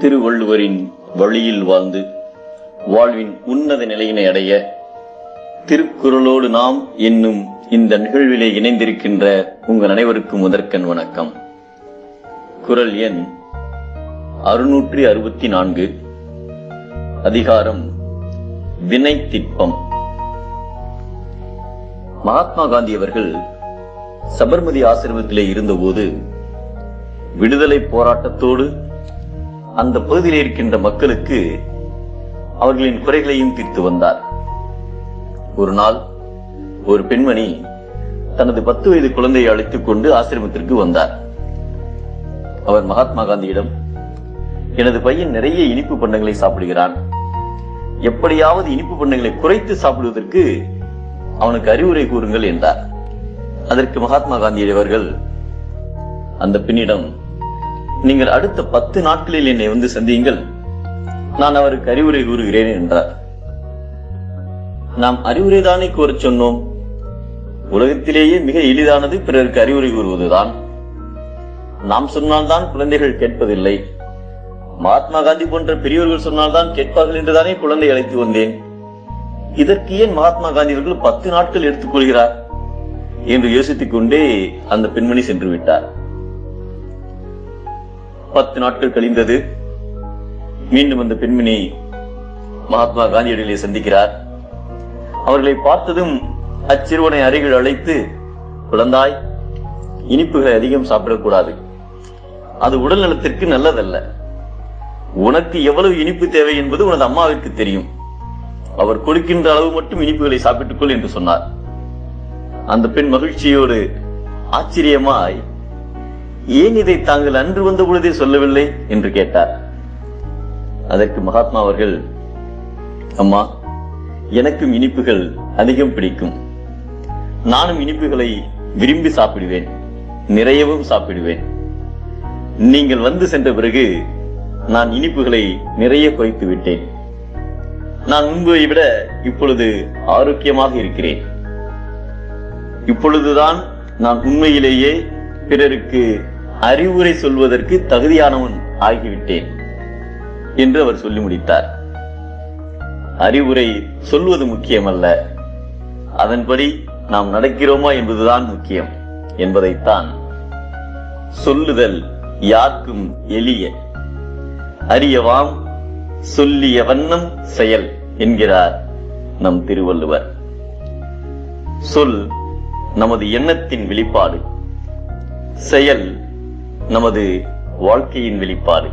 திருவள்ளுவரின் வழியில் வாழ்ந்து வாழ்வின் உன்னத நிலையினை அடைய திருக்குறளோடு நாம் என்னும் இந்த நிகழ்விலே இணைந்திருக்கின்ற உங்கள் அனைவருக்கும் முதற்கண் வணக்கம். குறள் எண் 664, அதிகாரம் வினைத்திட்பம். மகாத்மா காந்தி அவர்கள் சபர்மதி ஆசிரமத்திலே இருந்தபோது விடுதலை போராட்டத்தோடு அந்த பகுதியில் இருக்கின்ற மக்களுக்கு அவர்களின் குறைகளையும் தீர்த்து வந்தார். ஒரு நாள் ஒரு பெண்மணி தனது 10 வயது குழந்தையை அழைத்துக் கொண்டு ஆசிரமத்திற்கு வந்தார். அவர் மகாத்மா காந்தியிடம், எனது பையன் நிறைய இனிப்பு பண்டங்களை சாப்பிடுகிறான், எப்படியாவது இனிப்பு பண்டங்களை குறைத்து சாப்பிடுவதற்கு அவனுக்கு அறிவுரை கூறுங்கள் என்றார். அதற்கு மகாத்மா காந்தி அவர்கள் அந்த பெண்ணிடம், நீங்கள் அடுத்த 10 நாட்களில் என்னை வந்து சந்தியுங்கள், நான் அவருக்கு அறிவுரை கூறுகிறேன் என்றார். நாம் அறிவுரைதானே கூறச் சொன்னோம்? உலகத்திலேயே மிக எளிதானது பிறருக்கு அறிவுரை கூறுவதுதான். நாம் சொன்னால்தான் குழந்தைகள் கேட்பதில்லை. மகாத்மா காந்தி போன்ற பெரியவர்கள் சொன்னால்தான் கேட்பார்கள் என்றுதானே குழந்தை அழைத்து வந்தேன். இதற்கு ஏன் மகாத்மா காந்தி அவர்கள் 10 நாட்கள் எடுத்துக் கொள்கிறார் என்று யோசித்துக் கொண்டே அந்த பெண்மணி சென்று விட்டார். 10 நாட்கள் கழிந்தது. மீண்டும் அந்த பெண்மணி மகாத்மா காந்தியடிகளை சந்திக்கிறார். அவர்களை பார்த்ததும் அச்சிறுவனை அருகில் அழைத்து, குழந்தாய், இனிப்புகளை அதிகம் சாப்பிடக்கூடாது, அது உடல் நலத்திற்கு நல்லதல்ல. உனக்கு எவ்வளவு இனிப்பு தேவை என்பது உனது அம்மாவிற்கு தெரியும். அவர் கொடுக்கின்ற அளவு மட்டும் இனிப்புகளை சாப்பிட்டுக் கொள் என்று சொன்னார். அந்த பெண் மகிழ்ச்சியோடு ஆச்சரியமாய், ஏன் இதை தாங்கள் அன்று வந்த பொழுதே சொல்லவில்லை என்று கேட்டார். அதற்கு மகாத்மா அவர்கள், அம்மா, எனக்கும் இனிப்புகள் அதிகம் பிடிக்கும். நானும் இனிப்புகளை விரும்பி சாப்பிடுவேன், நிறையவும் சாப்பிடுவேன். நீங்கள் வந்து சென்ற பிறகு நான் இனிப்புகளை நிறைய குறைத்து விட்டேன். நான் முன்பை விட இப்பொழுது ஆரோக்கியமாக இருக்கிறேன். இப்பொழுதுதான் நான் உண்மையிலேயே பிறருக்கு அறிவுரை சொல்வதற்கு தகுதியானவன் ஆகிவிட்டேன் என்று அவர் சொல்லி முடித்தார். அறிவுரை சொல்வது முக்கியமல்ல, அதன்படி நாம் நடக்கிறோமா என்பதுதான் முக்கியம் என்பதைத்தான் சொல்லுதல் யார்க்கும் எளிய, அறியவாம் சொல்லிய வண்ணம் செயல் என்கிறார் நம் திருவள்ளுவர். சொல் நமது எண்ணத்தின் வெளிப்பாடு, செயல் நமது வாழ்க்கையின் வெளிப்பாடு.